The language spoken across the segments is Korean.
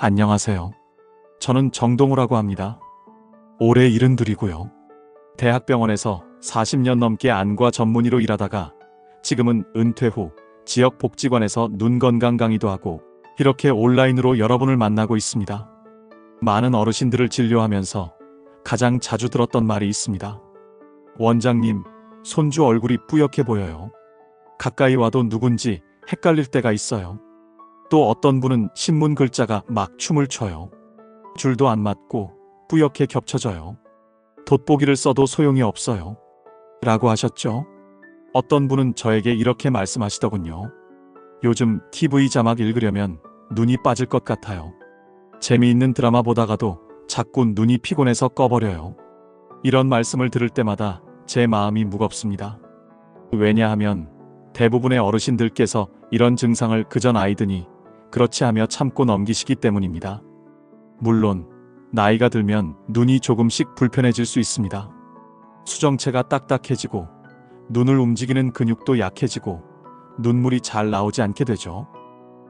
안녕하세요. 저는 정동우라고 합니다. 올해 72이고요. 대학병원에서 40년 넘게 안과 전문의로 일하다가 지금은 은퇴 후 지역 복지관에서 눈 건강 강의도 하고 이렇게 온라인으로 여러분을 만나고 있습니다. 많은 어르신들을 진료하면서 가장 자주 들었던 말이 있습니다. 원장님, 손주 얼굴이 뿌옇게 보여요. 가까이 와도 누군지 헷갈릴 때가 있어요. 또 어떤 분은 신문 글자가 막 춤을 춰요. 줄도 안 맞고 뿌옇게 겹쳐져요. 돋보기를 써도 소용이 없어요. 라고 하셨죠? 어떤 분은 저에게 이렇게 말씀하시더군요. 요즘 TV 자막 읽으려면 눈이 빠질 것 같아요. 재미있는 드라마 보다가도 자꾸 눈이 피곤해서 꺼버려요. 이런 말씀을 들을 때마다 제 마음이 무겁습니다. 왜냐하면 대부분의 어르신들께서 이런 증상을 그저 나이 드니 그렇지 하며 참고 넘기시기 때문입니다. 물론 나이가 들면 눈이 조금씩 불편해질 수 있습니다. 수정체가 딱딱해지고 눈을 움직이는 근육도 약해지고 눈물이 잘 나오지 않게 되죠.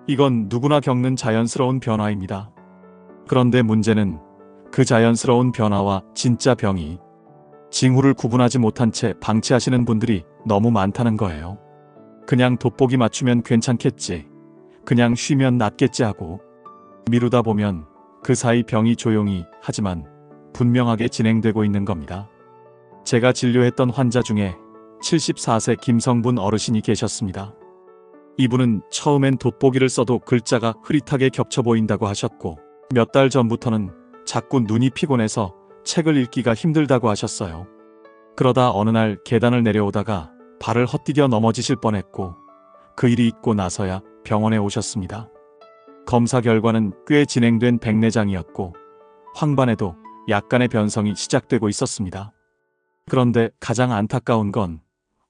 이건 누구나 겪는 자연스러운 변화입니다. 그런데 문제는 그 자연스러운 변화와 진짜 병이 징후를 구분하지 못한 채 방치하시는 분들이 너무 많다는 거예요. 그냥 돋보기 맞추면 괜찮겠지, 그냥 쉬면 낫겠지 하고 미루다 보면 그 사이 병이 조용히 하지만 분명하게 진행되고 있는 겁니다. 제가 진료했던 환자 중에 74세 김성분 어르신이 계셨습니다. 이분은 처음엔 돋보기를 써도 글자가 흐릿하게 겹쳐 보인다고 하셨고 몇 달 전부터는 자꾸 눈이 피곤해서 책을 읽기가 힘들다고 하셨어요. 그러다 어느 날 계단을 내려오다가 발을 헛디뎌 넘어지실 뻔했고 그 일이 있고 나서야 병원에 오셨습니다. 검사 결과는 꽤 진행된 백내장이었고 황반에도 약간의 변성이 시작되고 있었습니다. 그런데 가장 안타까운 건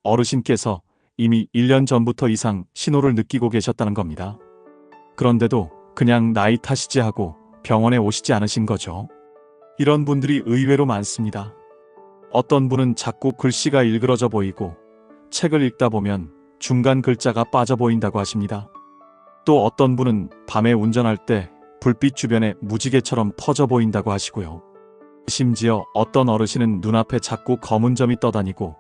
어르신께서 이미 1년 전부터 이상 신호를 느끼고 계셨다는 겁니다. 그런데도 그냥 나이 탓이지 하고 병원에 오시지 않으신 거죠. 이런 분들이 의외로 많습니다. 어떤 분은 자꾸 글씨가 일그러져 보이고 책을 읽다 보면 중간 글자가 빠져 보인다고 하십니다. 또 어떤 분은 밤에 운전할 때 불빛 주변에 무지개처럼 퍼져 보인다고 하시고요. 심지어 어떤 어르신은 눈앞에 자꾸 검은 점이 떠다니고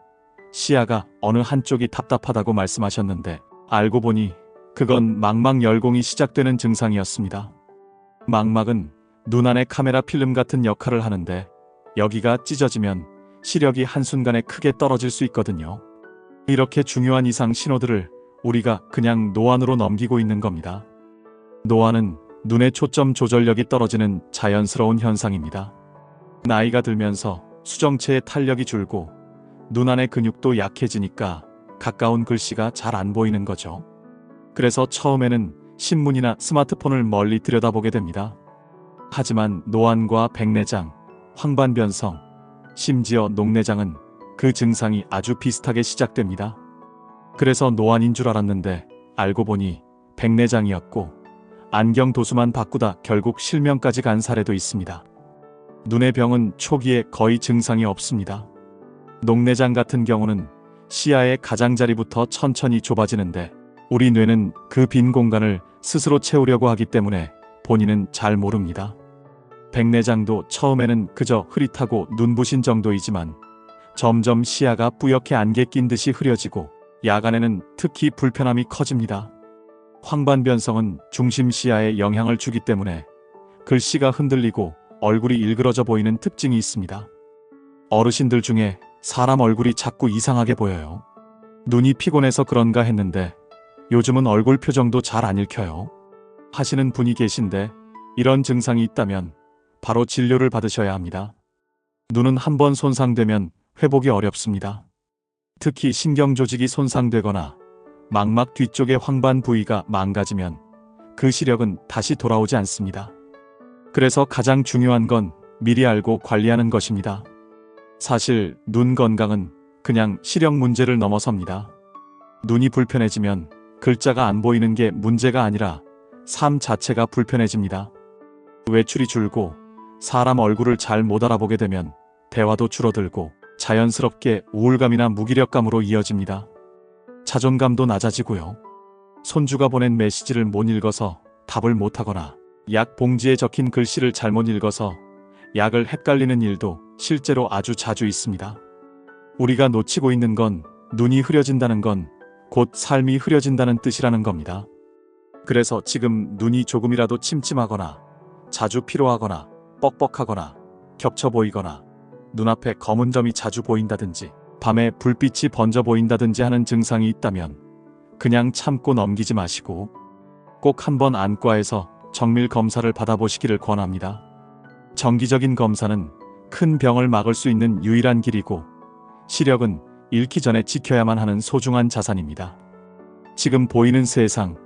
시야가 어느 한쪽이 답답하다고 말씀하셨는데 알고 보니 그건 망막열공이 시작되는 증상이었습니다. 망막은 눈 안의 카메라 필름 같은 역할을 하는데 여기가 찢어지면 시력이 한순간에 크게 떨어질 수 있거든요. 이렇게 중요한 이상 신호들을 우리가 그냥 노안으로 넘기고 있는 겁니다. 노안은 눈의 초점 조절력이 떨어지는 자연스러운 현상입니다. 나이가 들면서 수정체의 탄력이 줄고 눈 안의 근육도 약해지니까 가까운 글씨가 잘 안 보이는 거죠. 그래서 처음에는 신문이나 스마트폰을 멀리 들여다보게 됩니다. 하지만 노안과 백내장, 황반변성, 심지어 녹내장은 그 증상이 아주 비슷하게 시작됩니다. 그래서 노안인 줄 알았는데 알고 보니 백내장이었고 안경 도수만 바꾸다 결국 실명까지 간 사례도 있습니다. 눈의 병은 초기에 거의 증상이 없습니다. 녹내장 같은 경우는 시야의 가장자리부터 천천히 좁아지는데 우리 뇌는 그 빈 공간을 스스로 채우려고 하기 때문에 본인은 잘 모릅니다. 백내장도 처음에는 그저 흐릿하고 눈부신 정도이지만 점점 시야가 뿌옇게 안개 낀 듯이 흐려지고 야간에는 특히 불편함이 커집니다. 황반변성은 중심 시야에 영향을 주기 때문에 글씨가 흔들리고 얼굴이 일그러져 보이는 특징이 있습니다. 어르신들 중에 사람 얼굴이 자꾸 이상하게 보여요. 눈이 피곤해서 그런가 했는데 요즘은 얼굴 표정도 잘 안 읽혀요. 하시는 분이 계신데 이런 증상이 있다면 바로 진료를 받으셔야 합니다. 눈은 한번 손상되면 회복이 어렵습니다. 특히 신경조직이 손상되거나 망막 뒤쪽의 황반 부위가 망가지면 그 시력은 다시 돌아오지 않습니다. 그래서 가장 중요한 건 미리 알고 관리하는 것입니다. 사실 눈 건강은 그냥 시력 문제를 넘어섭니다. 눈이 불편해지면 글자가 안 보이는 게 문제가 아니라 삶 자체가 불편해집니다. 외출이 줄고 사람 얼굴을 잘 못 알아보게 되면 대화도 줄어들고 자연스럽게 우울감이나 무기력감으로 이어집니다. 자존감도 낮아지고요. 손주가 보낸 메시지를 못 읽어서 답을 못하거나 약 봉지에 적힌 글씨를 잘못 읽어서 약을 헷갈리는 일도 실제로 아주 자주 있습니다. 우리가 놓치고 있는 건 눈이 흐려진다는 건 곧 삶이 흐려진다는 뜻이라는 겁니다. 그래서 지금 눈이 조금이라도 침침하거나 자주 피로하거나 뻑뻑하거나 겹쳐 보이거나 눈앞에 검은 점이 자주 보인다든지 밤에 불빛이 번져 보인다든지 하는 증상이 있다면 그냥 참고 넘기지 마시고 꼭 한번 안과에서 정밀 검사를 받아보시기를 권합니다. 정기적인 검사는 큰 병을 막을 수 있는 유일한 길이고 시력은 잃기 전에 지켜야만 하는 소중한 자산입니다. 지금 보이는 세상,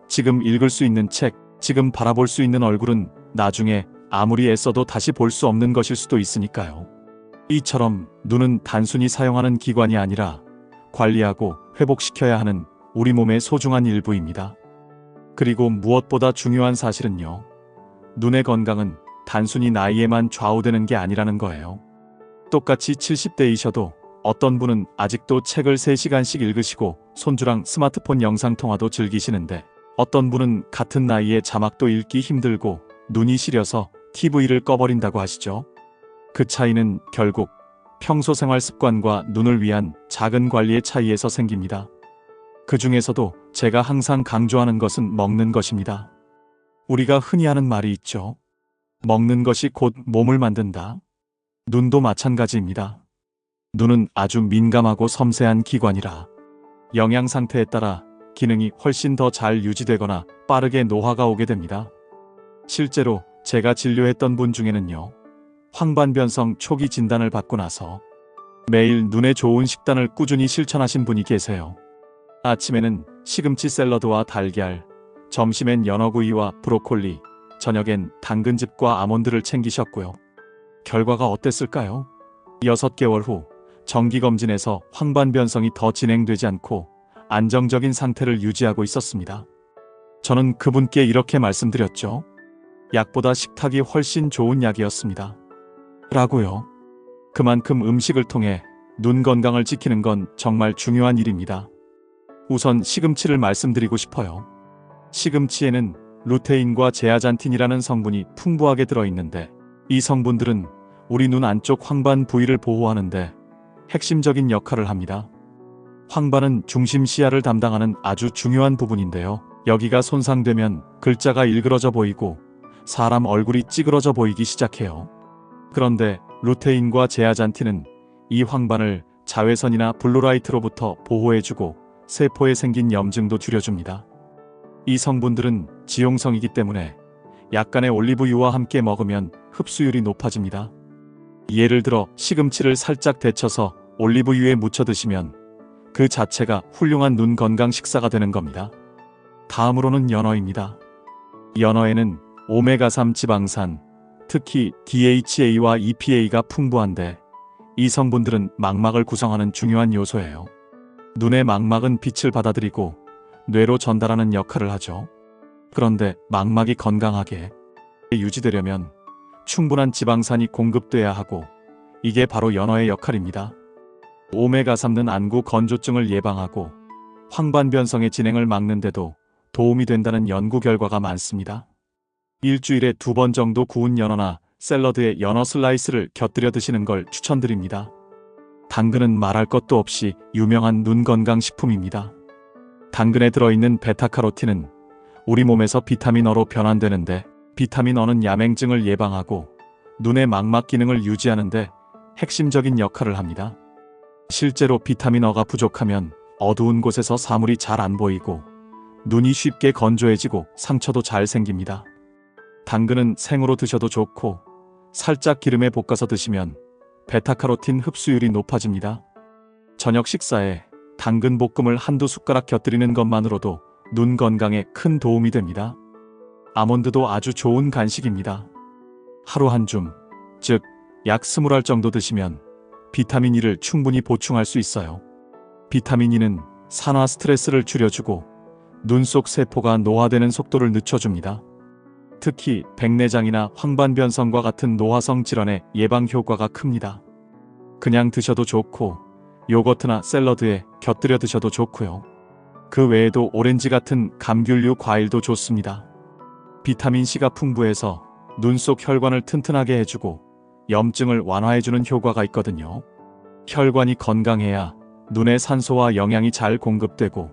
지금 읽을 수 있는 책, 지금 바라볼 수 있는 얼굴은 나중에 아무리 애써도 다시 볼 수 없는 것일 수도 있으니까요. 이처럼 눈은 단순히 사용하는 기관이 아니라 관리하고 회복시켜야 하는 우리 몸의 소중한 일부입니다. 그리고 무엇보다 중요한 사실은요. 눈의 건강은 단순히 나이에만 좌우되는 게 아니라는 거예요. 똑같이 70대이셔도 어떤 분은 아직도 책을 3시간씩 읽으시고 손주랑 스마트폰 영상통화도 즐기시는데 어떤 분은 같은 나이에 자막도 읽기 힘들고 눈이 시려서 TV를 꺼버린다고 하시죠. 그 차이는 결국 평소 생활 습관과 눈을 위한 작은 관리의 차이에서 생깁니다. 그 중에서도 제가 항상 강조하는 것은 먹는 것입니다. 우리가 흔히 하는 말이 있죠. 먹는 것이 곧 몸을 만든다. 눈도 마찬가지입니다. 눈은 아주 민감하고 섬세한 기관이라 영양 상태에 따라 기능이 훨씬 더 잘 유지되거나 빠르게 노화가 오게 됩니다. 실제로 제가 진료했던 분 중에는요. 황반변성 초기 진단을 받고 나서 매일 눈에 좋은 식단을 꾸준히 실천하신 분이 계세요. 아침에는 시금치 샐러드와 달걀, 점심엔 연어구이와 브로콜리, 저녁엔 당근즙과 아몬드를 챙기셨고요. 결과가 어땠을까요? 6개월 후 정기검진에서 황반변성이 더 진행되지 않고 안정적인 상태를 유지하고 있었습니다. 저는 그분께 이렇게 말씀드렸죠. 약보다 식탁이 훨씬 좋은 약이었습니다. 라고요. 그만큼 음식을 통해 눈 건강을 지키는 건 정말 중요한 일입니다. 우선 시금치를 말씀드리고 싶어요. 시금치에는 루테인과 제아잔틴이라는 성분이 풍부하게 들어있는데 이 성분들은 우리 눈 안쪽 황반 부위를 보호하는데 핵심적인 역할을 합니다. 황반은 중심 시야를 담당하는 아주 중요한 부분인데요. 여기가 손상되면 글자가 일그러져 보이고 사람 얼굴이 찌그러져 보이기 시작해요. 그런데 루테인과 제아잔틴은 이 황반을 자외선이나 블루라이트로부터 보호해주고 세포에 생긴 염증도 줄여줍니다. 이 성분들은 지용성이기 때문에 약간의 올리브유와 함께 먹으면 흡수율이 높아집니다. 예를 들어 시금치를 살짝 데쳐서 올리브유에 묻혀 드시면 그 자체가 훌륭한 눈 건강 식사가 되는 겁니다. 다음으로는 연어입니다. 연어에는 오메가3 지방산, 특히 DHA와 EPA가 풍부한데 이 성분들은 망막을 구성하는 중요한 요소예요. 눈의 망막은 빛을 받아들이고 뇌로 전달하는 역할을 하죠. 그런데 망막이 건강하게 유지되려면 충분한 지방산이 공급돼야 하고 이게 바로 연어의 역할입니다. 오메가3는 안구 건조증을 예방하고 황반변성의 진행을 막는데도 도움이 된다는 연구 결과가 많습니다. 일주일에 2번 정도 구운 연어나 샐러드에 연어 슬라이스를 곁들여 드시는 걸 추천드립니다. 당근은 말할 것도 없이 유명한 눈 건강 식품입니다. 당근에 들어있는 베타카로틴은 우리 몸에서 비타민어로 변환되는데 비타민어는 야맹증을 예방하고 눈의 망막 기능을 유지하는데 핵심적인 역할을 합니다. 실제로 비타민어가 부족하면 어두운 곳에서 사물이 잘 안 보이고 눈이 쉽게 건조해지고 상처도 잘 생깁니다. 당근은 생으로 드셔도 좋고 살짝 기름에 볶아서 드시면 베타카로틴 흡수율이 높아집니다. 저녁 식사에 당근 볶음을 한두 숟가락 곁들이는 것만으로도 눈 건강에 큰 도움이 됩니다. 아몬드도 아주 좋은 간식입니다. 하루 한 줌, 즉 약 20알 정도 드시면 비타민 E를 충분히 보충할 수 있어요. 비타민 E는 산화 스트레스를 줄여주고 눈 속 세포가 노화되는 속도를 늦춰줍니다. 특히 백내장이나 황반변성과 같은 노화성 질환의 예방 효과가 큽니다. 그냥 드셔도 좋고 요거트나 샐러드에 곁들여 드셔도 좋고요. 그 외에도 오렌지 같은 감귤류 과일도 좋습니다. 비타민C가 풍부해서 눈 속 혈관을 튼튼하게 해주고 염증을 완화해주는 효과가 있거든요. 혈관이 건강해야 눈에 산소와 영양이 잘 공급되고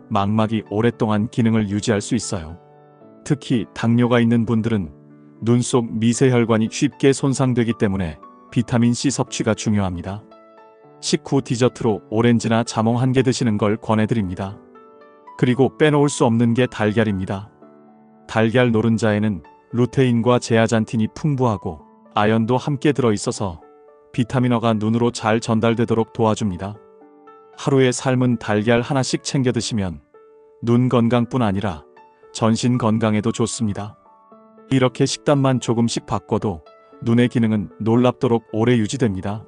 망막이 오랫동안 기능을 유지할 수 있어요. 특히 당뇨가 있는 분들은 눈 속 미세혈관이 쉽게 손상되기 때문에 비타민C 섭취가 중요합니다. 식후 디저트로 오렌지나 자몽 1개 드시는 걸 권해드립니다. 그리고 빼놓을 수 없는 게 달걀입니다. 달걀 노른자에는 루테인과 제아잔틴이 풍부하고 아연도 함께 들어있어서 비타민어가 눈으로 잘 전달되도록 도와줍니다. 하루에 삶은 달걀 하나씩 챙겨 드시면 눈 건강뿐 아니라 전신 건강에도 좋습니다. 이렇게 식단만 조금씩 바꿔도 눈의 기능은 놀랍도록 오래 유지됩니다.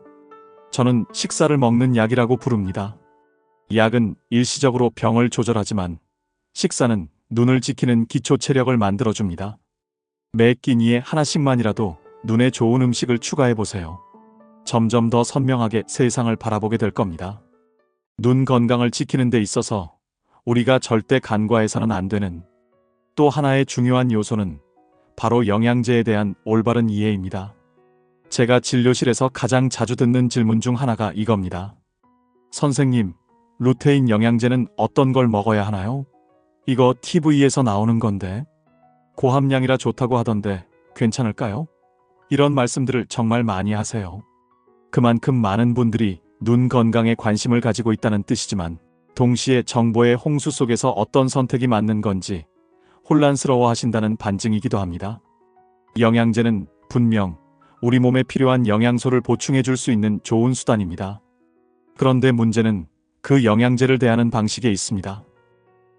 저는 식사를 먹는 약이라고 부릅니다. 약은 일시적으로 병을 조절하지만 식사는 눈을 지키는 기초 체력을 만들어줍니다. 매 끼니에 하나씩만이라도 눈에 좋은 음식을 추가해보세요. 점점 더 선명하게 세상을 바라보게 될 겁니다. 눈 건강을 지키는 데 있어서 우리가 절대 간과해서는 안 되는 또 하나의 중요한 요소는 바로 영양제에 대한 올바른 이해입니다. 제가 진료실에서 가장 자주 듣는 질문 중 하나가 이겁니다. 선생님, 루테인 영양제는 어떤 걸 먹어야 하나요? 이거 TV에서 나오는 건데 고함량이라 좋다고 하던데 괜찮을까요? 이런 말씀들을 정말 많이 하세요. 그만큼 많은 분들이 눈 건강에 관심을 가지고 있다는 뜻이지만 동시에 정보의 홍수 속에서 어떤 선택이 맞는 건지 혼란스러워 하신다는 반증이기도 합니다. 영양제는 분명 우리 몸에 필요한 영양소를 보충해 줄 수 있는 좋은 수단입니다. 그런데 문제는 그 영양제를 대하는 방식에 있습니다.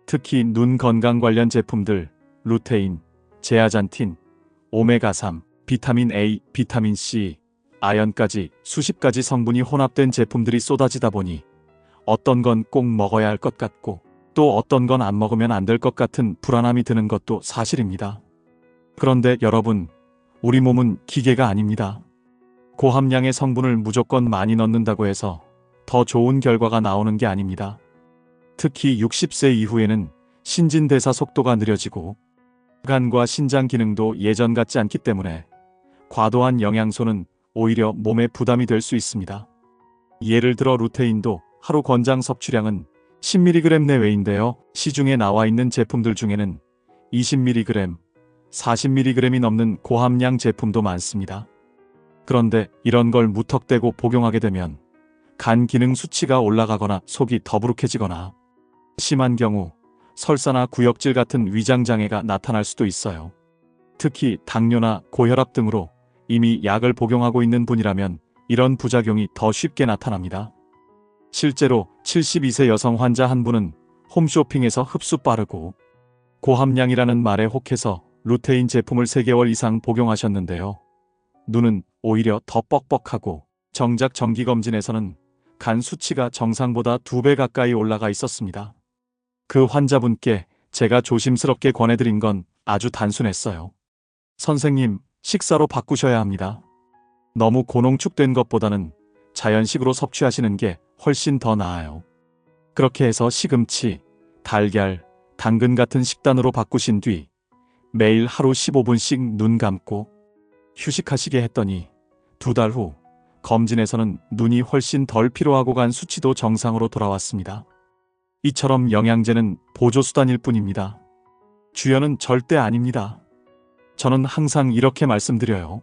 특히 눈 건강 관련 제품들, 루테인, 제아잔틴, 오메가3, 비타민 A, 비타민 C, 아연까지 수십 가지 성분이 혼합된 제품들이 쏟아지다 보니 어떤 건 꼭 먹어야 할 것 같고 또 어떤 건 안 먹으면 안 될 것 같은 불안함이 드는 것도 사실입니다. 그런데 여러분, 우리 몸은 기계가 아닙니다. 고함량의 성분을 무조건 많이 넣는다고 해서 더 좋은 결과가 나오는 게 아닙니다. 특히 60세 이후에는 신진대사 속도가 느려지고 간과 신장 기능도 예전 같지 않기 때문에 과도한 영양소는 오히려 몸에 부담이 될 수 있습니다. 예를 들어 루테인도 하루 권장 섭취량은 10mg 내외인데요. 시중에 나와 있는 제품들 중에는 20mg, 40mg이 넘는 고함량 제품도 많습니다. 그런데 이런 걸 무턱대고 복용하게 되면 간 기능 수치가 올라가거나 속이 더부룩해지거나 심한 경우 설사나 구역질 같은 위장장애가 나타날 수도 있어요. 특히 당뇨나 고혈압 등으로 이미 약을 복용하고 있는 분이라면 이런 부작용이 더 쉽게 나타납니다. 실제로 72세 여성 환자 한 분은 홈쇼핑에서 흡수 빠르고 고함량이라는 말에 혹해서 루테인 제품을 3개월 이상 복용하셨는데요. 눈은 오히려 더 뻑뻑하고 정작 정기검진에서는 간 수치가 정상보다 2배 가까이 올라가 있었습니다. 그 환자분께 제가 조심스럽게 권해드린 건 아주 단순했어요. 선생님, 식사로 바꾸셔야 합니다. 너무 고농축된 것보다는 자연식으로 섭취하시는 게 훨씬 더 나아요. 그렇게 해서 시금치, 달걀, 당근 같은 식단으로 바꾸신 뒤 매일 하루 15분씩 눈 감고 휴식하시게 했더니 2달 후 검진에서는 눈이 훨씬 덜 피로하고 간 수치도 정상으로 돌아왔습니다. 이처럼 영양제는 보조수단일 뿐입니다. 주연은 절대 아닙니다. 저는 항상 이렇게 말씀드려요.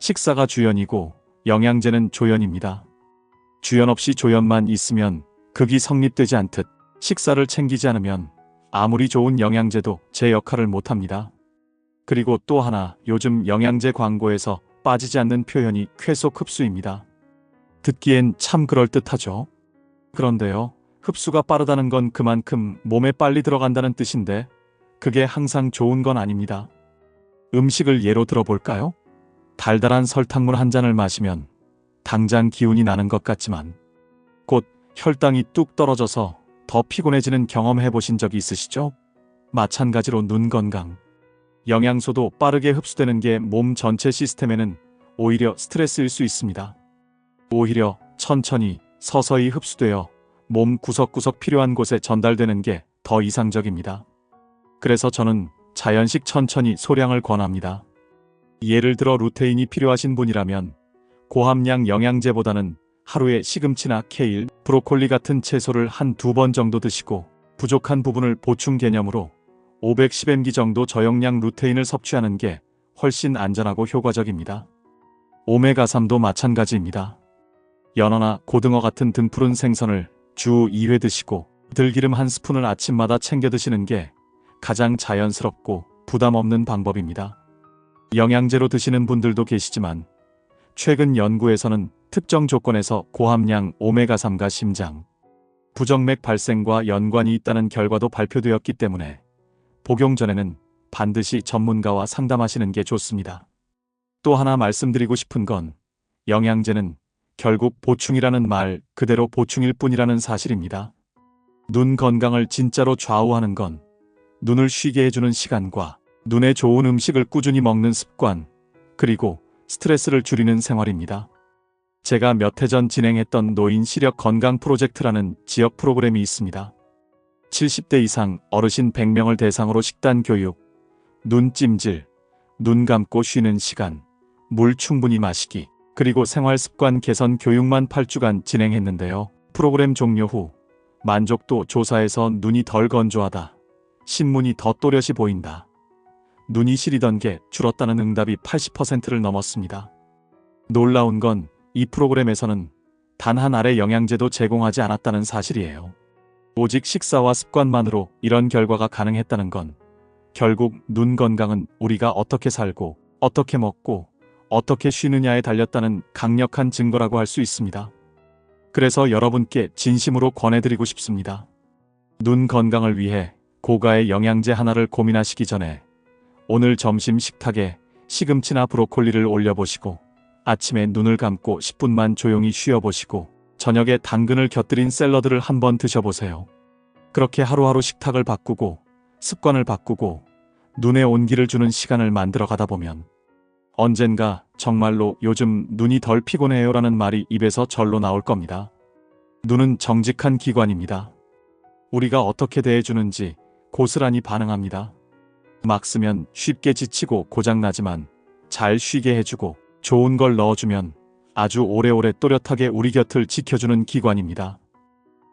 식사가 주연이고 영양제는 조연입니다. 주연 없이 조연만 있으면 극이 성립되지 않듯 식사를 챙기지 않으면 아무리 좋은 영양제도 제 역할을 못합니다. 그리고 또 하나, 요즘 영양제 광고에서 빠지지 않는 표현이 쾌속 흡수입니다. 듣기엔 참 그럴듯하죠. 그런데요, 흡수가 빠르다는 건 그만큼 몸에 빨리 들어간다는 뜻인데 그게 항상 좋은 건 아닙니다. 음식을 예로 들어볼까요? 달달한 설탕물 한 잔을 마시면 당장 기운이 나는 것 같지만 곧 혈당이 뚝 떨어져서 더 피곤해지는 경험 해보신 적이 있으시죠? 마찬가지로 눈 건강. 영양소도 빠르게 흡수되는 게 몸 전체 시스템에는 오히려 스트레스일 수 있습니다. 오히려 천천히 서서히 흡수되어 몸 구석구석 필요한 곳에 전달되는 게 더 이상적입니다. 그래서 저는 자연식 천천히 소량을 권합니다. 예를 들어 루테인이 필요하신 분이라면 고함량 영양제보다는 하루에 시금치나 케일, 브로콜리 같은 채소를 한두 번 정도 드시고 부족한 부분을 보충 개념으로 510mg 정도 저용량 루테인을 섭취하는 게 훨씬 안전하고 효과적입니다. 오메가3도 마찬가지입니다. 연어나 고등어 같은 등푸른 생선을 주 2회 드시고 들기름 한 스푼을 아침마다 챙겨 드시는 게 가장 자연스럽고 부담 없는 방법입니다. 영양제로 드시는 분들도 계시지만 최근 연구에서는 특정 조건에서 고함량 오메가3가 심장, 부정맥 발생과 연관이 있다는 결과도 발표되었기 때문에 복용 전에는 반드시 전문가와 상담하시는 게 좋습니다. 또 하나 말씀드리고 싶은 건 영양제는 결국 보충이라는 말 그대로 보충일 뿐이라는 사실입니다. 눈 건강을 진짜로 좌우하는 건 눈을 쉬게 해주는 시간과 눈에 좋은 음식을 꾸준히 먹는 습관, 그리고 스트레스를 줄이는 생활입니다. 제가 몇 해 전 진행했던 노인 시력 건강 프로젝트라는 지역 프로그램이 있습니다. 70대 이상 어르신 100명을 대상으로 식단 교육, 눈찜질, 눈 감고 쉬는 시간, 물 충분히 마시기, 그리고 생활 습관 개선 교육만 8주간 진행했는데요. 프로그램 종료 후 만족도 조사에서 눈이 덜 건조하다, 신문이 더 또렷이 보인다, 눈이 시리던 게 줄었다는 응답이 80%를 넘었습니다. 놀라운 건 이 프로그램에서는 단 한 알의 영양제도 제공하지 않았다는 사실이에요. 오직 식사와 습관만으로 이런 결과가 가능했다는 건 결국 눈 건강은 우리가 어떻게 살고 어떻게 먹고 어떻게 쉬느냐에 달렸다는 강력한 증거라고 할 수 있습니다. 그래서 여러분께 진심으로 권해드리고 싶습니다. 눈 건강을 위해 고가의 영양제 하나를 고민하시기 전에 오늘 점심 식탁에 시금치나 브로콜리를 올려보시고 아침에 눈을 감고 10분만 조용히 쉬어보시고 저녁에 당근을 곁들인 샐러드를 한번 드셔보세요. 그렇게 하루하루 식탁을 바꾸고 습관을 바꾸고 눈에 온기를 주는 시간을 만들어 가다 보면 언젠가 정말로 요즘 눈이 덜 피곤해요라는 말이 입에서 절로 나올 겁니다. 눈은 정직한 기관입니다. 우리가 어떻게 대해주는지 고스란히 반응합니다. 막 쓰면 쉽게 지치고 고장나지만 잘 쉬게 해주고 좋은 걸 넣어주면 아주 오래오래 또렷하게 우리 곁을 지켜주는 기관입니다.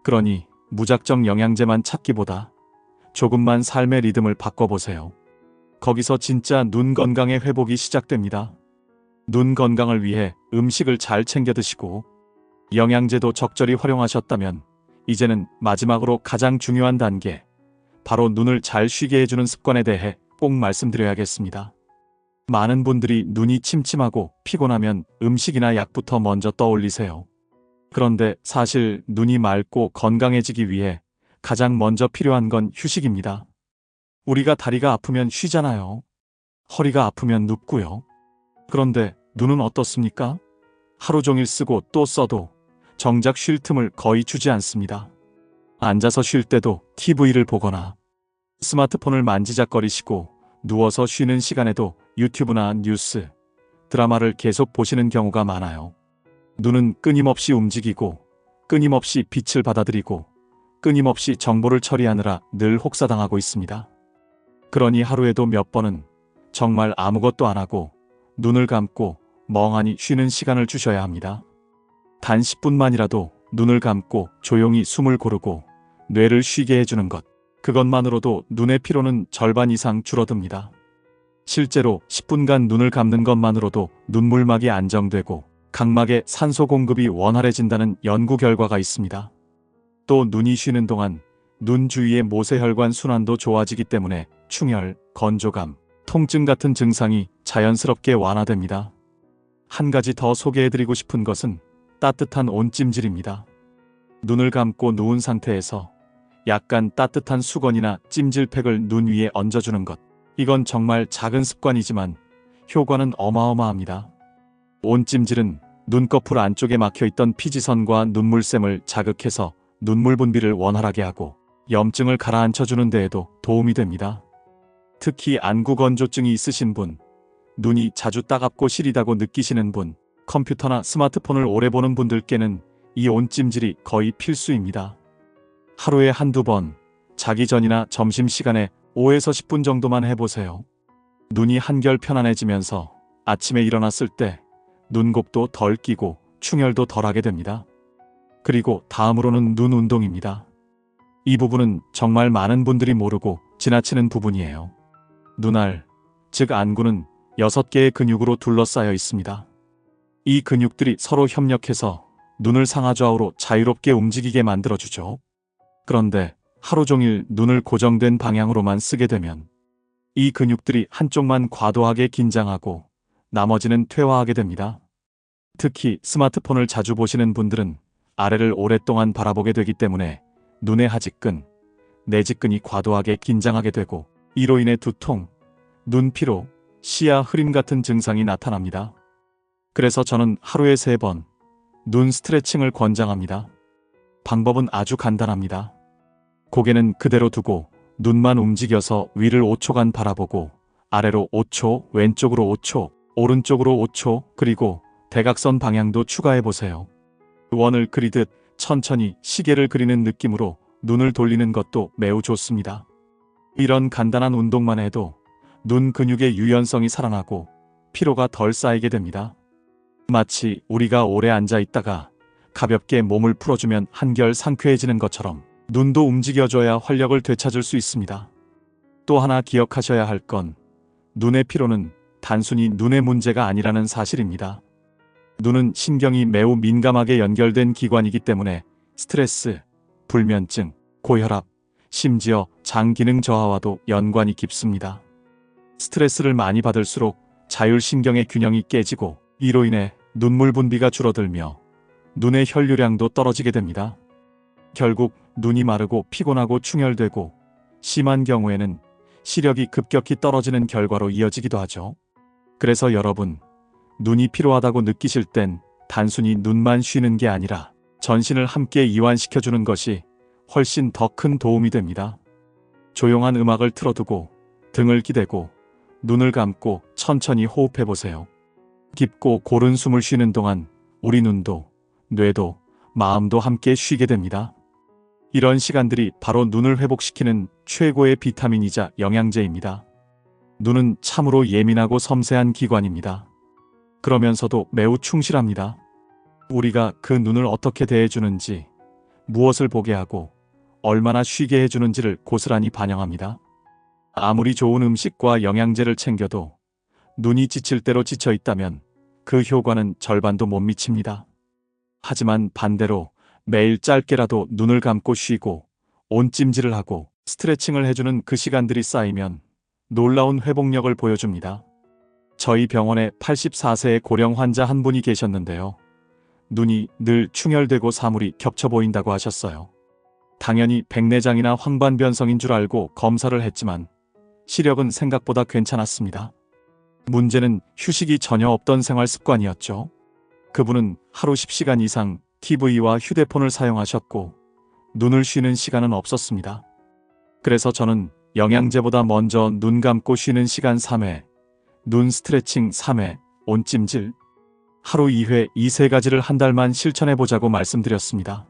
그러니 무작정 영양제만 찾기보다 조금만 삶의 리듬을 바꿔보세요. 거기서 진짜 눈 건강의 회복이 시작됩니다. 눈 건강을 위해 음식을 잘 챙겨 드시고 영양제도 적절히 활용하셨다면 이제는 마지막으로 가장 중요한 단계, 바로 눈을 잘 쉬게 해주는 습관에 대해 꼭 말씀드려야겠습니다. 많은 분들이 눈이 침침하고 피곤하면 음식이나 약부터 먼저 떠올리세요. 그런데 사실 눈이 맑고 건강해지기 위해 가장 먼저 필요한 건 휴식입니다. 우리가 다리가 아프면 쉬잖아요. 허리가 아프면 눕고요. 그런데 눈은 어떻습니까? 하루 종일 쓰고 또 써도 정작 쉴 틈을 거의 주지 않습니다. 앉아서 쉴 때도 TV를 보거나 스마트폰을 만지작거리시고 누워서 쉬는 시간에도 유튜브나 뉴스, 드라마를 계속 보시는 경우가 많아요. 눈은 끊임없이 움직이고 끊임없이 빛을 받아들이고 끊임없이 정보를 처리하느라 늘 혹사당하고 있습니다. 그러니 하루에도 몇 번은 정말 아무것도 안 하고 눈을 감고 멍하니 쉬는 시간을 주셔야 합니다. 단 10분만이라도 눈을 감고 조용히 숨을 고르고 뇌를 쉬게 해주는 것, 그것만으로도 눈의 피로는 절반 이상 줄어듭니다. 실제로 10분간 눈을 감는 것만으로도 눈물막이 안정되고 각막에 산소 공급이 원활해진다는 연구 결과가 있습니다. 또 눈이 쉬는 동안 눈 주위의 모세혈관 순환도 좋아지기 때문에 충혈, 건조감, 통증 같은 증상이 자연스럽게 완화됩니다. 한 가지 더 소개해드리고 싶은 것은 따뜻한 온찜질입니다. 눈을 감고 누운 상태에서 약간 따뜻한 수건이나 찜질팩을 눈 위에 얹어주는 것. 이건 정말 작은 습관이지만 효과는 어마어마합니다. 온찜질은 눈꺼풀 안쪽에 막혀있던 피지선과 눈물샘을 자극해서 눈물 분비를 원활하게 하고 염증을 가라앉혀주는 데에도 도움이 됩니다. 특히 안구 건조증이 있으신 분, 눈이 자주 따갑고 시리다고 느끼시는 분, 컴퓨터나 스마트폰을 오래 보는 분들께는 이 온찜질이 거의 필수입니다. 하루에 한두 번, 자기 전이나 점심시간에 5에서 10분 정도만 해보세요. 눈이 한결 편안해지면서 아침에 일어났을 때 눈곱도 덜 끼고 충혈도 덜하게 됩니다. 그리고 다음으로는 눈 운동입니다. 이 부분은 정말 많은 분들이 모르고 지나치는 부분이에요. 눈알, 즉 안구는 6개의 근육으로 둘러싸여 있습니다. 이 근육들이 서로 협력해서 눈을 상하좌우로 자유롭게 움직이게 만들어주죠. 그런데 하루 종일 눈을 고정된 방향으로만 쓰게 되면 이 근육들이 한쪽만 과도하게 긴장하고 나머지는 퇴화하게 됩니다. 특히 스마트폰을 자주 보시는 분들은 아래를 오랫동안 바라보게 되기 때문에 눈의 하직근, 내직근이 과도하게 긴장하게 되고 이로 인해 두통, 눈 피로, 시야 흐림 같은 증상이 나타납니다. 그래서 저는 하루에 3번 눈 스트레칭을 권장합니다. 방법은 아주 간단합니다. 고개는 그대로 두고 눈만 움직여서 위를 5초간 바라보고 아래로 5초, 왼쪽으로 5초, 오른쪽으로 5초, 그리고 대각선 방향도 추가해보세요. 원을 그리듯 천천히 시계를 그리는 느낌으로 눈을 돌리는 것도 매우 좋습니다. 이런 간단한 운동만 해도 눈 근육의 유연성이 살아나고 피로가 덜 쌓이게 됩니다. 마치 우리가 오래 앉아 있다가 가볍게 몸을 풀어주면 한결 상쾌해지는 것처럼 눈도 움직여줘야 활력을 되찾을 수 있습니다. 또 하나 기억하셔야 할 건 눈의 피로는 단순히 눈의 문제가 아니라는 사실입니다. 눈은 신경이 매우 민감하게 연결된 기관이기 때문에 스트레스, 불면증, 고혈압, 심지어 장 기능 저하와도 연관이 깊습니다. 스트레스를 많이 받을수록 자율신경의 균형이 깨지고 이로 인해 눈물 분비가 줄어들며 눈의 혈류량도 떨어지게 됩니다. 결국 눈이 마르고 피곤하고 충혈되고 심한 경우에는 시력이 급격히 떨어지는 결과로 이어지기도 하죠. 그래서 여러분, 눈이 피로하다고 느끼실 땐 단순히 눈만 쉬는 게 아니라 전신을 함께 이완시켜주는 것이 훨씬 더 큰 도움이 됩니다. 조용한 음악을 틀어두고 등을 기대고 눈을 감고 천천히 호흡해보세요. 깊고 고른 숨을 쉬는 동안 우리 눈도, 뇌도, 마음도 함께 쉬게 됩니다. 이런 시간들이 바로 눈을 회복시키는 최고의 비타민이자 영양제입니다. 눈은 참으로 예민하고 섬세한 기관입니다. 그러면서도 매우 충실합니다. 우리가 그 눈을 어떻게 대해주는지, 무엇을 보게 하고 얼마나 쉬게 해주는지를 고스란히 반영합니다. 아무리 좋은 음식과 영양제를 챙겨도 눈이 지칠 대로 지쳐 있다면 그 효과는 절반도 못 미칩니다. 하지만 반대로 매일 짧게라도 눈을 감고 쉬고 온찜질을 하고 스트레칭을 해주는 그 시간들이 쌓이면 놀라운 회복력을 보여줍니다. 저희 병원에 84세의 고령 환자 한 분이 계셨는데요. 눈이 늘 충혈되고 사물이 겹쳐 보인다고 하셨어요. 당연히 백내장이나 황반변성인 줄 알고 검사를 했지만 시력은 생각보다 괜찮았습니다. 문제는 휴식이 전혀 없던 생활 습관이었죠. 그분은 하루 10시간 이상 TV와 휴대폰을 사용하셨고 눈을 쉬는 시간은 없었습니다. 그래서 저는 영양제보다 먼저 눈 감고 쉬는 시간 3회, 눈 스트레칭 3회, 온찜질 하루 2회 이 3가지를 한 달만 실천해보자고 말씀드렸습니다.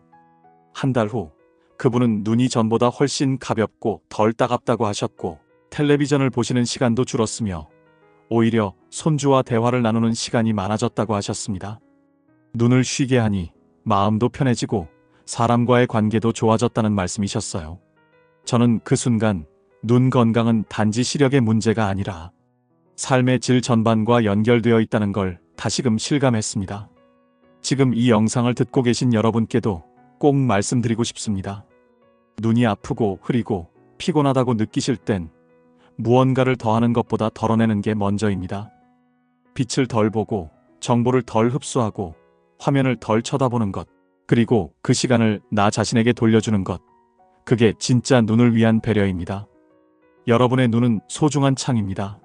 한 달 후 그분은 눈이 전보다 훨씬 가볍고 덜 따갑다고 하셨고 텔레비전을 보시는 시간도 줄었으며 오히려 손주와 대화를 나누는 시간이 많아졌다고 하셨습니다. 눈을 쉬게 하니 마음도 편해지고 사람과의 관계도 좋아졌다는 말씀이셨어요. 저는 그 순간 눈 건강은 단지 시력의 문제가 아니라 삶의 질 전반과 연결되어 있다는 걸 다시금 실감했습니다. 지금 이 영상을 듣고 계신 여러분께도 꼭 말씀드리고 싶습니다. 눈이 아프고 흐리고 피곤하다고 느끼실 땐 무언가를 더하는 것보다 덜어내는 게 먼저입니다. 빛을 덜 보고 정보를 덜 흡수하고 화면을 덜 쳐다보는 것, 그리고 그 시간을 나 자신에게 돌려주는 것, 그게 진짜 눈을 위한 배려입니다. 여러분의 눈은 소중한 창입니다.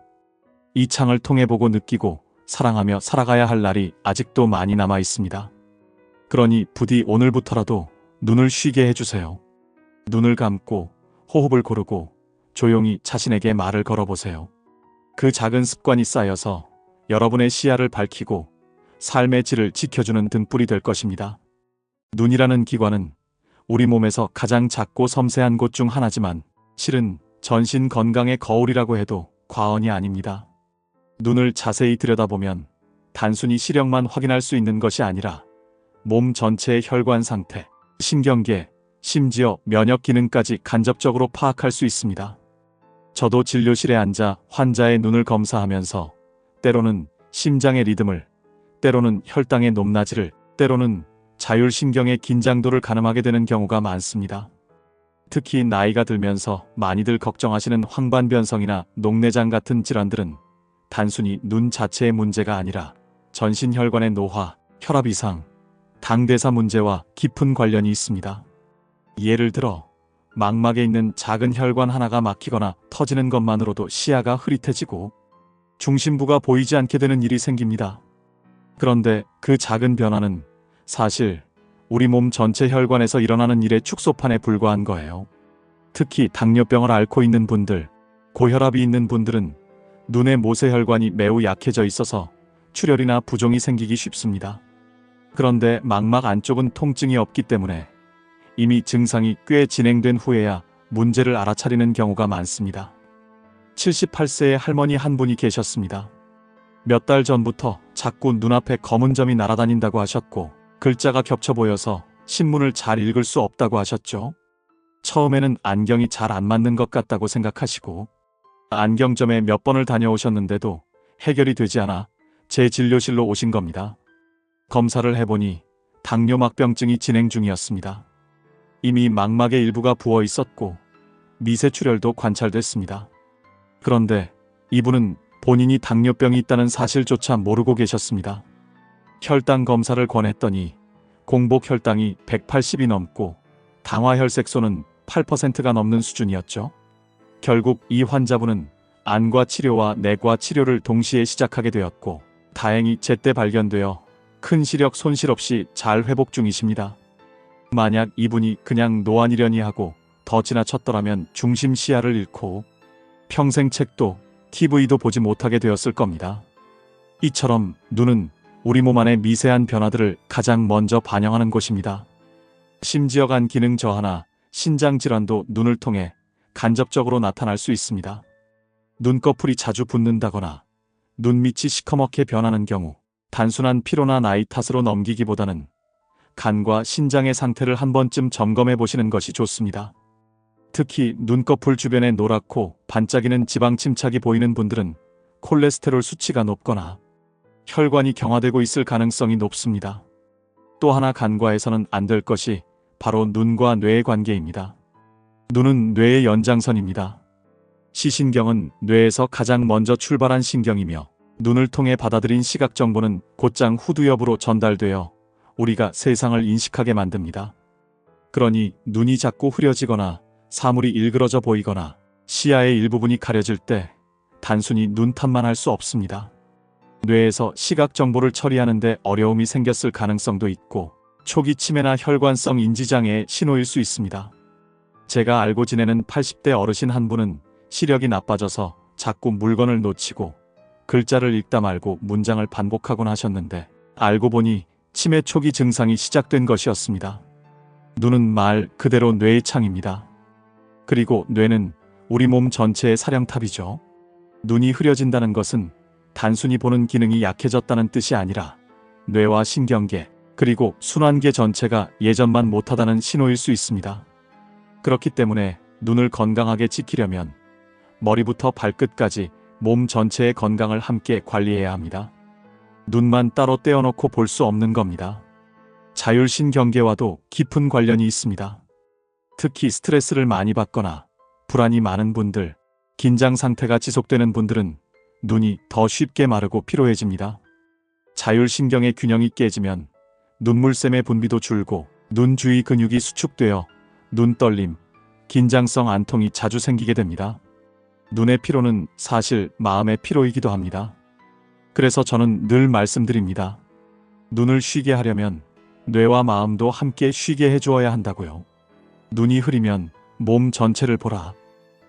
이 창을 통해 보고 느끼고 사랑하며 살아가야 할 날이 아직도 많이 남아 있습니다. 그러니 부디 오늘부터라도 눈을 쉬게 해주세요. 눈을 감고 호흡을 고르고 조용히 자신에게 말을 걸어보세요. 그 작은 습관이 쌓여서 여러분의 시야를 밝히고 삶의 질을 지켜주는 등불이 될 것입니다. 눈이라는 기관은 우리 몸에서 가장 작고 섬세한 곳 중 하나지만 실은 전신 건강의 거울이라고 해도 과언이 아닙니다. 눈을 자세히 들여다보면 단순히 시력만 확인할 수 있는 것이 아니라 몸 전체의 혈관 상태, 신경계, 심지어 면역 기능까지 간접적으로 파악할 수 있습니다. 저도 진료실에 앉아 환자의 눈을 검사하면서 때로는 심장의 리듬을, 때로는 혈당의 높낮이를, 때로는 자율신경의 긴장도를 가늠하게 되는 경우가 많습니다. 특히 나이가 들면서 많이들 걱정하시는 황반변성이나 녹내장 같은 질환들은 단순히 눈 자체의 문제가 아니라 전신 혈관의 노화, 혈압 이상, 당대사 문제와 깊은 관련이 있습니다. 예를 들어 망막에 있는 작은 혈관 하나가 막히거나 터지는 것만으로도 시야가 흐릿해지고 중심부가 보이지 않게 되는 일이 생깁니다. 그런데 그 작은 변화는 사실 우리 몸 전체 혈관에서 일어나는 일의 축소판에 불과한 거예요. 특히 당뇨병을 앓고 있는 분들, 고혈압이 있는 분들은 눈의 모세혈관이 매우 약해져 있어서 출혈이나 부종이 생기기 쉽습니다. 그런데 망막 안쪽은 통증이 없기 때문에 이미 증상이 꽤 진행된 후에야 문제를 알아차리는 경우가 많습니다. 78세의 할머니 한 분이 계셨습니다. 몇 달 전부터 자꾸 눈앞에 검은 점이 날아다닌다고 하셨고 글자가 겹쳐 보여서 신문을 잘 읽을 수 없다고 하셨죠. 처음에는 안경이 잘 안 맞는 것 같다고 생각하시고 안경점에 몇 번을 다녀오셨는데도 해결이 되지 않아 제 진료실로 오신 겁니다. 검사를 해보니 당뇨막병증이 진행 중이었습니다. 이미 망막의 일부가 부어 있었고 미세출혈도 관찰됐습니다. 그런데 이분은 본인이 당뇨병이 있다는 사실조차 모르고 계셨습니다. 혈당 검사를 권했더니 공복 혈당이 180이 넘고 당화혈색소는 8%가 넘는 수준이었죠. 결국 이 환자분은 안과 치료와 내과 치료를 동시에 시작하게 되었고 다행히 제때 발견되어 큰 시력 손실 없이 잘 회복 중이십니다. 만약 이분이 그냥 노안이려니 하고 더 지나쳤더라면 중심 시야를 잃고 평생 책도 TV도 보지 못하게 되었을 겁니다. 이처럼 눈은 우리 몸 안의 미세한 변화들을 가장 먼저 반영하는 곳입니다. 심지어 간 기능 저하나 신장 질환도 눈을 통해 간접적으로 나타날 수 있습니다. 눈꺼풀이 자주 붓는다거나 눈밑이 시커멓게 변하는 경우 단순한 피로나 나이 탓으로 넘기기보다는 간과 신장의 상태를 한 번쯤 점검해 보시는 것이 좋습니다. 특히 눈꺼풀 주변에 노랗고 반짝이는 지방 침착이 보이는 분들은 콜레스테롤 수치가 높거나 혈관이 경화되고 있을 가능성이 높습니다. 또 하나 간과해서는 안 될 것이 바로 눈과 뇌의 관계입니다. 눈은 뇌의 연장선입니다. 시신경은 뇌에서 가장 먼저 출발한 신경이며 눈을 통해 받아들인 시각 정보는 곧장 후두엽으로 전달되어 우리가 세상을 인식하게 만듭니다. 그러니 눈이 자꾸 흐려지거나 사물이 일그러져 보이거나 시야의 일부분이 가려질 때 단순히 눈 탓만 할 수 없습니다. 뇌에서 시각 정보를 처리하는데 어려움이 생겼을 가능성도 있고 초기 치매나 혈관성 인지장애의 신호일 수 있습니다. 제가 알고 지내는 80대 어르신 한 분은 시력이 나빠져서 자꾸 물건을 놓치고 글자를 읽다 말고 문장을 반복하곤 하셨는데 알고 보니 치매 초기 증상이 시작된 것이었습니다. 눈은 말 그대로 뇌의 창입니다. 그리고 뇌는 우리 몸 전체의 사령탑이죠. 눈이 흐려진다는 것은 단순히 보는 기능이 약해졌다는 뜻이 아니라 뇌와 신경계 그리고 순환계 전체가 예전만 못하다는 신호일 수 있습니다. 그렇기 때문에 눈을 건강하게 지키려면 머리부터 발끝까지 몸 전체의 건강을 함께 관리해야 합니다. 눈만 따로 떼어놓고 볼 수 없는 겁니다. 자율신경계와도 깊은 관련이 있습니다. 특히 스트레스를 많이 받거나 불안이 많은 분들, 긴장 상태가 지속되는 분들은 눈이 더 쉽게 마르고 피로해집니다. 자율신경의 균형이 깨지면 눈물샘의 분비도 줄고 눈 주위 근육이 수축되어 눈떨림, 긴장성 안통이 자주 생기게 됩니다. 눈의 피로는 사실 마음의 피로이기도 합니다. 그래서 저는 늘 말씀드립니다. 눈을 쉬게 하려면 뇌와 마음도 함께 쉬게 해주어야 한다고요. 눈이 흐리면 몸 전체를 보라.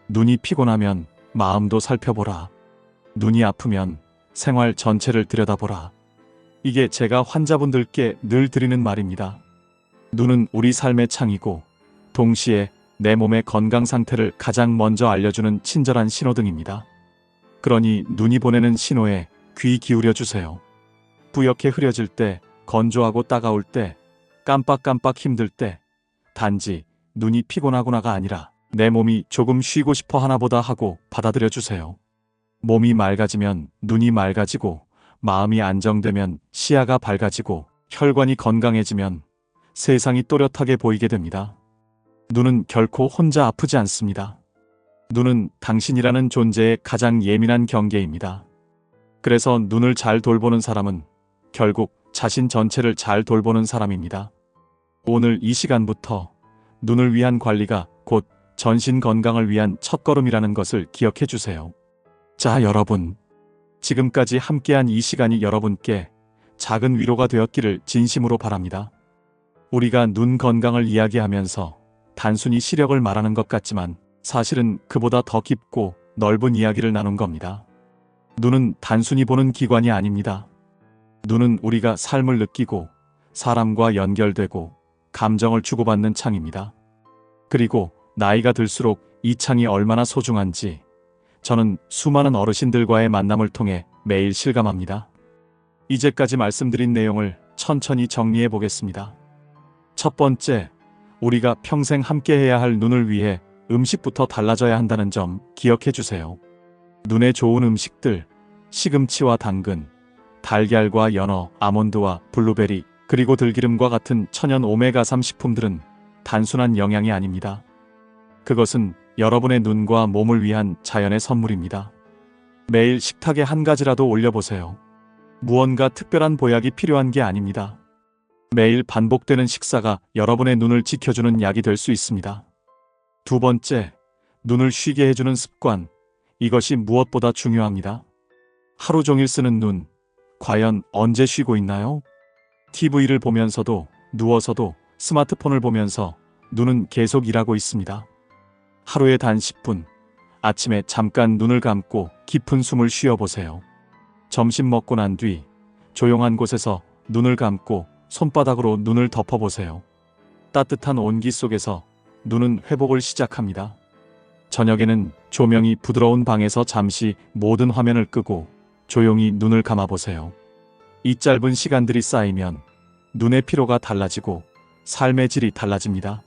눈이 피곤하면 마음도 살펴보라. 눈이 아프면 생활 전체를 들여다보라. 이게 제가 환자분들께 늘 드리는 말입니다. 눈은 우리 삶의 창이고 동시에 내 몸의 건강 상태를 가장 먼저 알려주는 친절한 신호등입니다. 그러니 눈이 보내는 신호에 귀 기울여 주세요. 뿌옇게 흐려질 때, 건조하고 따가울 때, 깜빡깜빡 힘들 때, 단지 눈이 피곤하구나가 아니라 내 몸이 조금 쉬고 싶어 하나보다 하고 받아들여 주세요. 몸이 맑아지면 눈이 맑아지고, 마음이 안정되면 시야가 밝아지고, 혈관이 건강해지면 세상이 또렷하게 보이게 됩니다. 눈은 결코 혼자 아프지 않습니다. 눈은 당신이라는 존재의 가장 예민한 경계입니다. 그래서 눈을 잘 돌보는 사람은 결국 자신 전체를 잘 돌보는 사람입니다. 오늘 이 시간부터 눈을 위한 관리가 곧 전신 건강을 위한 첫걸음이라는 것을 기억해 주세요. 자, 여러분. 지금까지 함께한 이 시간이 여러분께 작은 위로가 되었기를 진심으로 바랍니다. 우리가 눈 건강을 이야기하면서 단순히 시력을 말하는 것 같지만 사실은 그보다 더 깊고 넓은 이야기를 나눈 겁니다. 눈은 단순히 보는 기관이 아닙니다. 눈은 우리가 삶을 느끼고 사람과 연결되고 감정을 주고받는 창입니다. 그리고 나이가 들수록 이 창이 얼마나 소중한지 저는 수많은 어르신들과의 만남을 통해 매일 실감합니다. 이제까지 말씀드린 내용을 천천히 정리해 보겠습니다. 첫 번째, 우리가 평생 함께해야 할 눈을 위해 음식부터 달라져야 한다는 점 기억해 주세요. 눈에 좋은 음식들, 시금치와 당근, 달걀과 연어, 아몬드와 블루베리, 그리고 들기름과 같은 천연 오메가3 식품들은 단순한 영양이 아닙니다. 그것은 여러분의 눈과 몸을 위한 자연의 선물입니다. 매일 식탁에 한 가지라도 올려보세요. 무언가 특별한 보약이 필요한 게 아닙니다. 매일 반복되는 식사가 여러분의 눈을 지켜주는 약이 될 수 있습니다. 두 번째, 눈을 쉬게 해주는 습관. 이것이 무엇보다 중요합니다. 하루 종일 쓰는 눈, 과연 언제 쉬고 있나요? TV를 보면서도, 누워서도, 스마트폰을 보면서 눈은 계속 일하고 있습니다. 하루에 단 10분, 아침에 잠깐 눈을 감고 깊은 숨을 쉬어보세요. 점심 먹고 난 뒤 조용한 곳에서 눈을 감고 손바닥으로 눈을 덮어보세요. 따뜻한 온기 속에서 눈은 회복을 시작합니다. 저녁에는 조명이 부드러운 방에서 잠시 모든 화면을 끄고 조용히 눈을 감아보세요. 이 짧은 시간들이 쌓이면 눈의 피로가 달라지고 삶의 질이 달라집니다.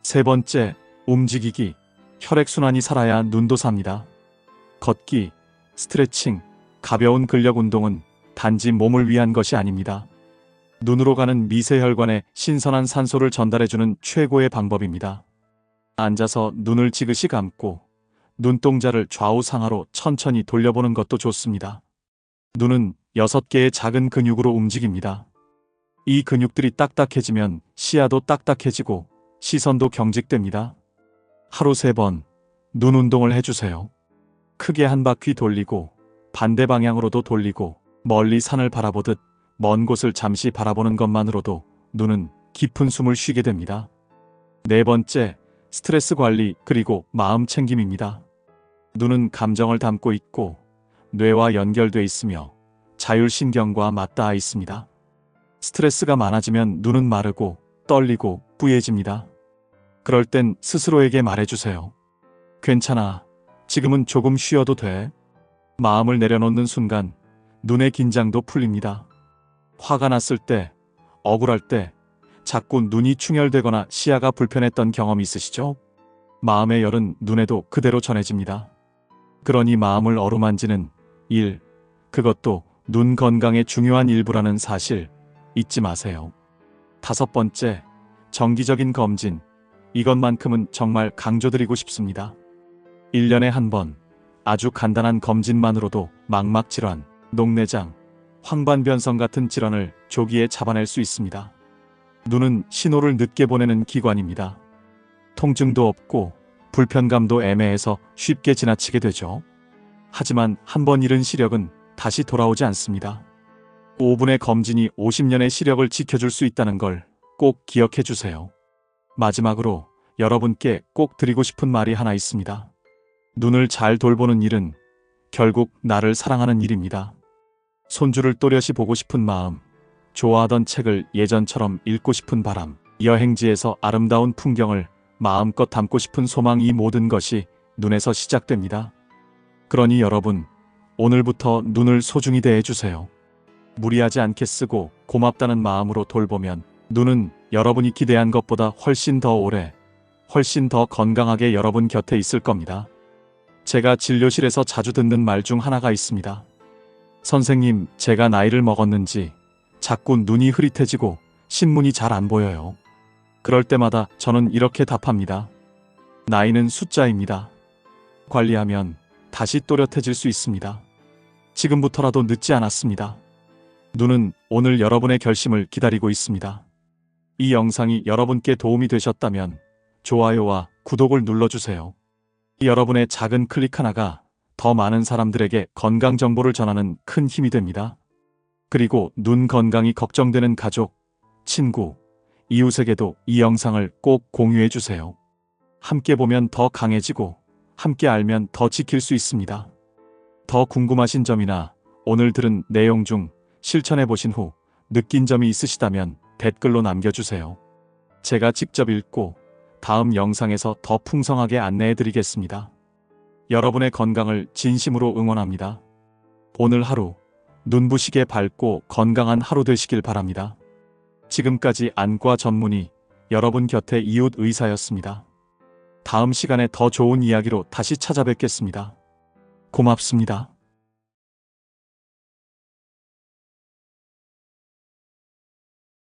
세 번째, 움직이기. 혈액순환이 살아야 눈도 삽니다. 걷기, 스트레칭, 가벼운 근력 운동은 단지 몸을 위한 것이 아닙니다. 눈으로 가는 미세혈관에 신선한 산소를 전달해주는 최고의 방법입니다. 앉아서 눈을 지그시 감고 눈동자를 좌우 상하로 천천히 돌려보는 것도 좋습니다. 눈은 6개의 작은 근육으로 움직입니다. 이 근육들이 딱딱해지면 시야도 딱딱해지고 시선도 경직됩니다. 하루 3번 눈 운동을 해주세요. 크게 한 바퀴 돌리고 반대 방향으로도 돌리고 멀리 산을 바라보듯 먼 곳을 잠시 바라보는 것만으로도 눈은 깊은 숨을 쉬게 됩니다. 네 번째, 스트레스 관리 그리고 마음 챙김입니다. 눈은 감정을 담고 있고 뇌와 연결돼 있으며 자율신경과 맞닿아 있습니다. 스트레스가 많아지면 눈은 마르고 떨리고 뿌예집니다. 그럴 땐 스스로에게 말해주세요. 괜찮아. 지금은 조금 쉬어도 돼. 마음을 내려놓는 순간 눈의 긴장도 풀립니다. 화가 났을 때, 억울할 때, 자꾸 눈이 충혈되거나 시야가 불편했던 경험이 있으시죠? 마음의 열은 눈에도 그대로 전해집니다. 그러니 마음을 어루만지는 일, 그것도 눈 건강의 중요한 일부라는 사실 잊지 마세요. 5번째, 정기적인 검진. 이것만큼은 정말 강조드리고 싶습니다. 1년에 한 번, 아주 간단한 검진만으로도 망막 질환, 녹내장, 황반변성 같은 질환을 조기에 잡아낼 수 있습니다. 눈은 신호를 늦게 보내는 기관입니다. 통증도 없고 불편감도 애매해서 쉽게 지나치게 되죠. 하지만 한 번 잃은 시력은 다시 돌아오지 않습니다. 5분의 검진이 50년의 시력을 지켜줄 수 있다는 걸 꼭 기억해 주세요. 마지막으로 여러분께 꼭 드리고 싶은 말이 하나 있습니다. 눈을 잘 돌보는 일은 결국 나를 사랑하는 일입니다. 손주를 또렷이 보고 싶은 마음, 좋아하던 책을 예전처럼 읽고 싶은 바람, 여행지에서 아름다운 풍경을 마음껏 담고 싶은 소망, 이 모든 것이 눈에서 시작됩니다. 그러니 여러분, 오늘부터 눈을 소중히 대해주세요. 무리하지 않게 쓰고 고맙다는 마음으로 돌보면 눈은 여러분이 기대한 것보다 훨씬 더 오래, 훨씬 더 건강하게 여러분 곁에 있을 겁니다. 제가 진료실에서 자주 듣는 말 중 하나가 있습니다. 선생님, 제가 나이를 먹었는지 자꾸 눈이 흐릿해지고 신문이 잘 안 보여요. 그럴 때마다 저는 이렇게 답합니다. 나이는 숫자입니다. 관리하면 다시 또렷해질 수 있습니다. 지금부터라도 늦지 않았습니다. 눈은 오늘 여러분의 결심을 기다리고 있습니다. 이 영상이 여러분께 도움이 되셨다면 좋아요와 구독을 눌러주세요. 여러분의 작은 클릭 하나가 더 많은 사람들에게 건강 정보를 전하는 큰 힘이 됩니다. 그리고 눈 건강이 걱정되는 가족, 친구, 이웃에게도 이 영상을 꼭 공유해 주세요. 함께 보면 더 강해지고 함께 알면 더 지킬 수 있습니다. 더 궁금하신 점이나 오늘 들은 내용 중 실천해 보신 후 느낀 점이 있으시다면 댓글로 남겨주세요. 제가 직접 읽고 다음 영상에서 더 풍성하게 안내해 드리겠습니다. 여러분의 건강을 진심으로 응원합니다. 오늘 하루 눈부시게 밝고 건강한 하루 되시길 바랍니다. 지금까지 안과 전문의, 여러분 곁의 이웃 의사였습니다. 다음 시간에 더 좋은 이야기로 다시 찾아뵙겠습니다. 고맙습니다.